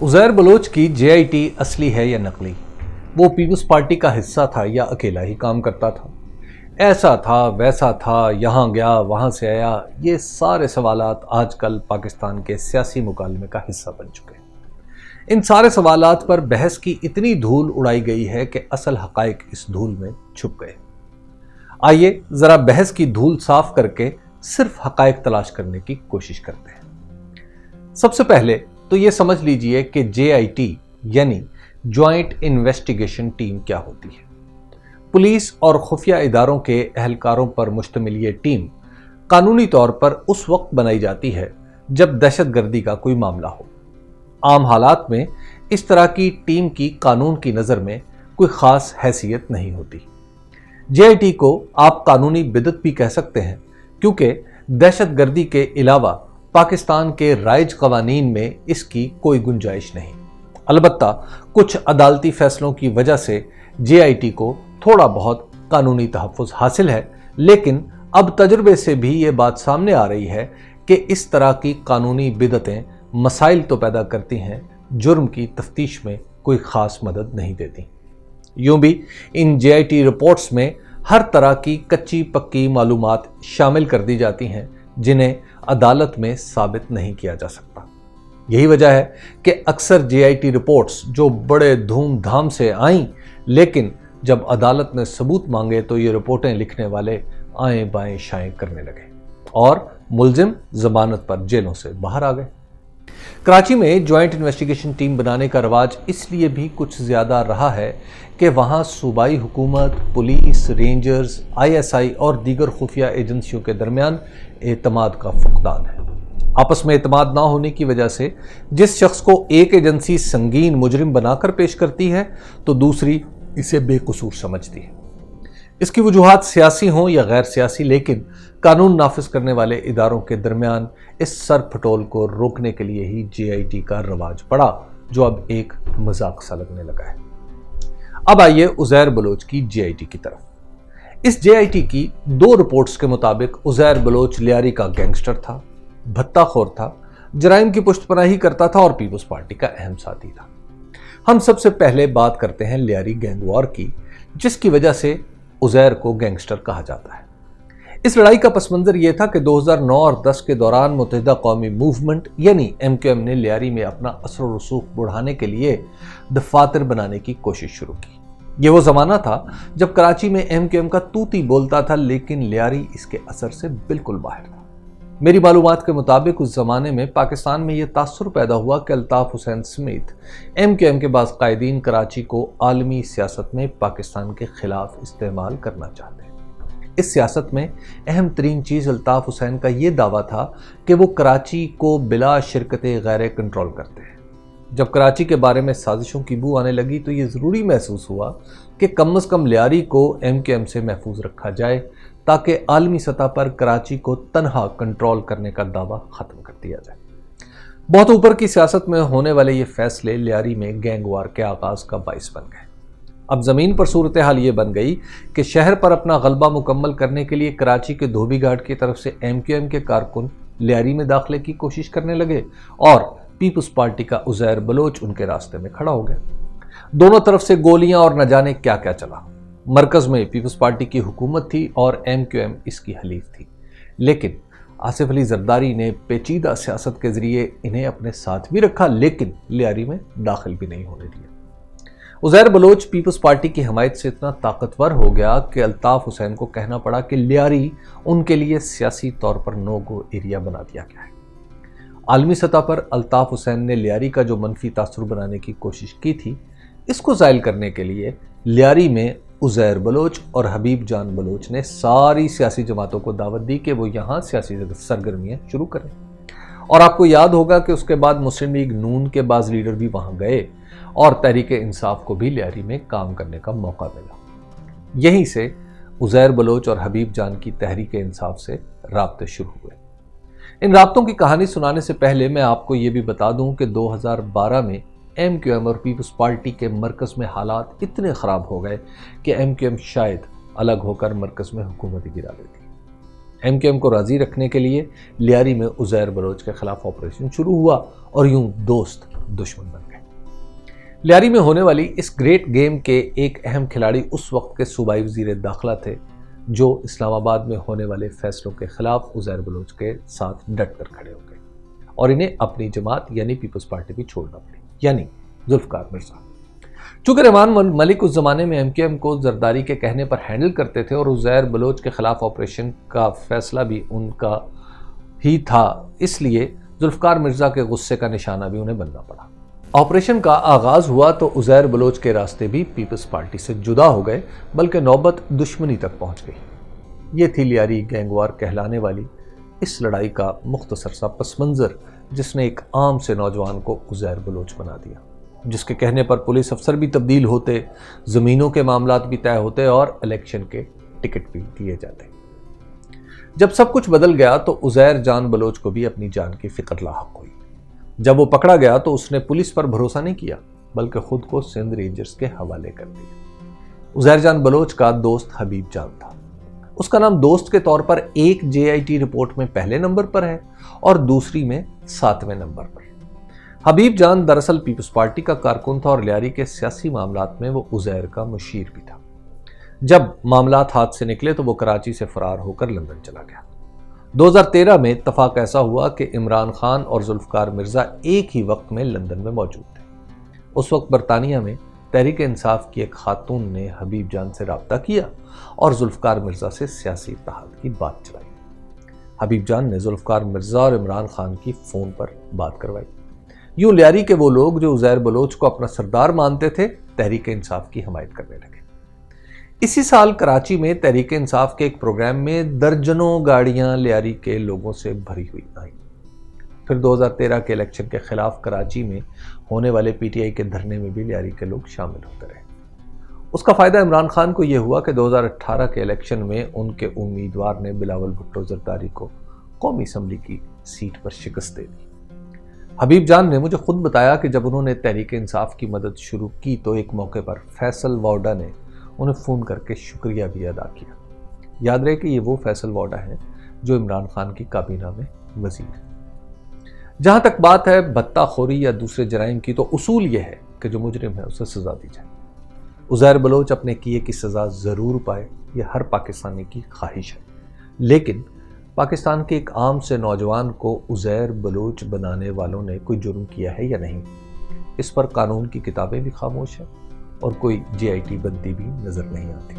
Uzair Bloch की JIT असली है या नकली? वो पीपल्स पार्टी का हिस्सा था या अकेला ही काम करता था? ऐसा था, वैसा था, यहाँ गया, वहाँ से आया, ये सारे सवालात आजकल पाकिस्तान के सियासी मुकालमे का हिस्सा बन चुके हैं। इन सारे सवालात पर बहस की इतनी धूल उड़ाई गई है कि असल हकाइक इस धूल में छुप गए। आइए जरा बहस की धूल साफ करके सिर्फ हकाइक तलाश करने की कोशिश करते हैं। सबसे पहले तो ये समझ लीजिए कि जेआईटी यानी ज्वाइंट इन्वेस्टिगेशन टीम क्या होती है। पुलिस और खुफिया इदारों के अहलकारों पर मुश्तमिल ये टीम कानूनी तौर पर उस वक्त बनाई जाती है जब दहशतगर्दी का कोई मामला हो। आम हालात में इस तरह की टीम की कानून की नज़र में कोई खास हैसियत नहीं होती। जेआईटी को आप कानूनी बिदअत भी कह सकते हैं, क्योंकि दहशतगर्दी के अलावा पाकिस्तान के राइज कवानीन में इसकी कोई गुंजाइश नहीं। अलबत्ता कुछ अदालती फैसलों की वजह से जेआईटी को थोड़ा बहुत कानूनी तहफ़्फ़ुज़ हासिल है, लेकिन अब तजुर्बे से भी ये बात सामने आ रही है कि इस तरह की कानूनी बिदअतें मसाइल तो पैदा करती हैं, जुर्म की तफ्तीश में कोई ख़ास मदद नहीं देती। यूं भी इन जेआईटी रिपोर्ट्स में हर तरह की कच्ची पक्की मालूमात शामिल कर दी जाती हैं जिन्हें अदालत में साबित नहीं किया जा सकता। यही वजह है कि अक्सर जेआईटी रिपोर्ट्स जो बड़े धूमधाम से आईं, लेकिन जब अदालत ने सबूत मांगे तो ये रिपोर्टें लिखने वाले आएं बाएं शाएं करने लगे और मुलजिम जमानत पर जेलों से बाहर आ गए। कराची में ज्वाइंट इन्वेस्टिगेशन टीम बनाने का रवाज इसलिए भी कुछ ज़्यादा रहा है कि वहाँ सूबाई हुकूमत, पुलिस, रेंजर्स, आईएसआई और दीगर खुफिया एजेंसियों के दरमियान एतमाद का फुकदान है। आपस में एतमाद ना होने की वजह से जिस शख्स को एक एजेंसी संगीन मुजरिम बनाकर पेश करती है तो दूसरी इसे बेकसूर समझती है। इसकी वजूहात सियासी हों या गैर सियासी, लेकिन कानून नाफिज करने वाले इदारों के दरमियान इस सर फटोल को रोकने के लिए ही जेआईटी का रवाज पड़ा, जो अब एक मजाक सा लगने लगा है। अब आइए उज़ैर बलोच की जेआईटी की तरफ। इस जेआईटी की 2 रिपोर्ट्स के मुताबिक उज़ैर बलोच लियारी का गैंगस्टर था, भत्ताखोर था, जराइम की पुष्टपनाही करता था और पीपल्स पार्टी का अहम साथी था। हम सबसे पहले बात करते हैं लियारी गैंग वॉर की, जिसकी वजह से उज़ैर को गैंगस्टर कहा जाता है। इस लड़ाई का पस मंजर यह था कि 2009 और 10 के दौरान मुत्तहिदा कौमी मूवमेंट यानी एमक्यूएम ने लियारी में अपना असर और रसूख बढ़ाने के लिए दफातर बनाने की कोशिश शुरू की। यह वो ज़माना था जब कराची में एमक्यूएम का तूती बोलता था, लेकिन लियारी इसके असर से बिल्कुल बाहर था। मेरी मालूमात के मुताबिक उस ज़माने में पाकिस्तान में यह तासुर पैदा हुआ कि अल्ताफ़ हुसैन समेत एमक्यूएम के बाज़ कायदीन कराची को आलमी सियासत में पाकिस्तान के खिलाफ इस्तेमाल करना चाहते हैं। इस सियासत में अहम तरीन चीज़ अल्ताफ़ हुसैन का ये दावा था कि वो कराची को बिला शिरकत गैर कंट्रोल करते हैं। जब कराची के बारे में साजिशों की बू आने लगी तो ये ज़रूरी महसूस हुआ कि कम अज़ कम लियारी को एमक्यूएम से महफूज रखा जाए, ताकि आलमी सतह पर कराची को तनहा कंट्रोल करने का दावा ख़त्म कर दिया जाए। बहुत ऊपर की सियासत में होने वाले ये फैसले लियारी में गैंग वार के आगाज़ का बाइस बन गए। अब ज़मीन पर सूरत हाल ये बन गई कि शहर पर अपना गलबा मुकम्मल करने के लिए कराची के धोबी घाट की तरफ से एमक्यूएम के कारकुन लियारी में दाखिले की कोशिश करने लगे और पीपल्स पार्टी का उज़ैर बलोच उनके रास्ते में खड़ा हो गया। दोनों तरफ से गोलियां और न जाने क्या क्या चला। मरकज़ में पीपल्स पार्टी की हुकूमत थी और एमक्यूएम इसकी हलीफ थी, लेकिन आसिफ अली जरदारी ने पेचीदा सियासत के ज़रिए इन्हें अपने साथ भी रखा, लेकिन लियारी में दाखिल भी नहीं होने दिया। उज़ैर बलोच पीपल्स पार्टी की हमायत से इतना ताकतवर हो गया कि अल्ताफ़ हुसैन को कहना पड़ा कि लियारी उनके लिए सियासी तौर पर नो गो एरिया बना दिया गया है। आलमी सतह पर अल्ताफ़ हुसैन ने लियारी का जो मनफी तासुर बनाने की कोशिश की थी, इसको ज़ायल करने के लिए लियारी में उज़ैर बलोच और हबीब जान बलोच ने सारी सियासी जमातों को दावत दी कि वो यहाँ सियासी सरगर्मियाँ शुरू करें। और आपको याद होगा कि उसके बाद मुस्लिम लीग नून के बाज़ लीडर भी वहाँ गए और तहरीक इंसाफ को भी लियारी में काम करने का मौका मिला। यहीं से उज़ैर बलोच और हबीब जान की तहरीक इंसाफ से राब्ते शुरू हुए। इन राब्तों की कहानी सुनाने से पहले मैं आपको ये भी बता दूं कि 2012 में एमक्यूएम और पीपल्स पार्टी के मरकज़ में हालात इतने ख़राब हो गए कि एमक्यूएम शायद अलग होकर मरकज़ में हुकूमत गिरा देती। MKM کو راضی رکھنے کے لیے لیاری میں عزیر بلوچ کے خلاف آپریشن شروع ہوا اور یوں دوست دشمن بن گئے۔ لیاری میں ہونے والی اس گریٹ گیم کے ایک اہم کھلاڑی اس وقت کے صوبائی وزیر داخلہ تھے جو اسلام آباد میں ہونے والے فیصلوں کے خلاف عزیر بلوچ کے ساتھ ڈٹ کر کھڑے ہو گئے اور انہیں اپنی جماعت یعنی پیپلز پارٹی بھی چھوڑنا پڑی، یعنی ذوالفقار مرزا۔ چونکہ رحمان ملک اس زمانے میں MKM کو زرداری کے کہنے پر ہینڈل کرتے تھے اور عزیر بلوچ کے خلاف آپریشن کا فیصلہ بھی ان کا ہی تھا، اس لیے ذوالفقار مرزا کے غصے کا نشانہ بھی انہیں بننا پڑا۔ آپریشن کا آغاز ہوا تو عزیر بلوچ کے راستے بھی پیپلز پارٹی سے جدا ہو گئے، بلکہ نوبت دشمنی تک پہنچ گئی۔ یہ تھی لیاری گینگ وار کہلانے والی اس لڑائی کا مختصر سا پس منظر جس نے ایک عام سے نوجوان کو عزیر بلوچ بنا دیا، جس کے کہنے پر پولیس افسر بھی تبدیل ہوتے، زمینوں کے معاملات بھی طے ہوتے اور الیکشن کے ٹکٹ بھی دیے جاتے۔ جب سب کچھ بدل گیا تو عزیر جان بلوچ کو بھی اپنی جان کی فکر لاحق ہوئی۔ جب وہ پکڑا گیا تو اس نے پولیس پر بھروسہ نہیں کیا بلکہ خود کو سندھ رینجرز کے حوالے کر دیا۔ عزیر جان بلوچ کا دوست حبیب جان تھا۔ اس کا نام دوست کے طور پر ایک JIT رپورٹ میں پہلے نمبر پر ہے اور دوسری میں 7ویں نمبر پر۔ حبیب جان دراصل پیپلز پارٹی کا کارکن تھا اور لیاری کے سیاسی معاملات میں وہ عزیر کا مشیر بھی تھا۔ جب معاملات ہاتھ سے نکلے تو وہ کراچی سے فرار ہو کر لندن چلا گیا۔ 2013 میں اتفاق ایسا ہوا کہ عمران خان اور ذوالفقار مرزا ایک ہی وقت میں لندن میں موجود تھے۔ اس وقت برطانیہ میں تحریک انصاف کی ایک خاتون نے حبیب جان سے رابطہ کیا اور ذوالفقار مرزا سے سیاسی اتحاد کی بات چلائی۔ حبیب جان نے ذوالفقار مرزا اور عمران خان کی فون پر بات کروائی۔ یوں لیاری کے وہ لوگ جو عزیر بلوچ کو اپنا سردار مانتے تھے تحریک انصاف کی حمایت کرنے لگے۔ اسی سال کراچی میں تحریک انصاف کے ایک پروگرام میں درجنوں گاڑیاں لیاری کے لوگوں سے بھری ہوئی آئیں۔ پھر 2013 کے الیکشن کے خلاف کراچی میں ہونے والے PTI کے دھرنے میں بھی لیاری کے لوگ شامل ہوتے رہے۔ اس کا فائدہ عمران خان کو یہ ہوا کہ 2018 کے الیکشن میں ان کے امیدوار نے بلاول بھٹو زرداری کو قومی اسمبلی کی سیٹ پر شکست دے دی۔ حبیب جان نے مجھے خود بتایا کہ جب انہوں نے تحریک انصاف کی مدد شروع کی تو ایک موقع پر فیصل واؤڈا نے انہیں فون کر کے شکریہ بھی ادا کیا۔ یاد رہے کہ یہ وہ فیصل واؤڈا ہیں جو عمران خان کی کابینہ میں وزیر ہیں۔ جہاں تک بات ہے بھتہ خوری یا دوسرے جرائم کی تو اصول یہ ہے کہ جو مجرم ہے اسے سزا دی جائے۔ عزیر بلوچ اپنے کیے کی سزا ضرور پائے، یہ ہر پاکستانی کی خواہش ہے، لیکن پاکستان کے ایک عام سے نوجوان کو عزیر بلوچ بنانے والوں نے کوئی جرم کیا ہے یا نہیں، اس پر قانون کی کتابیں بھی خاموش ہیں اور کوئی JIT بنتی بھی نظر نہیں آتی۔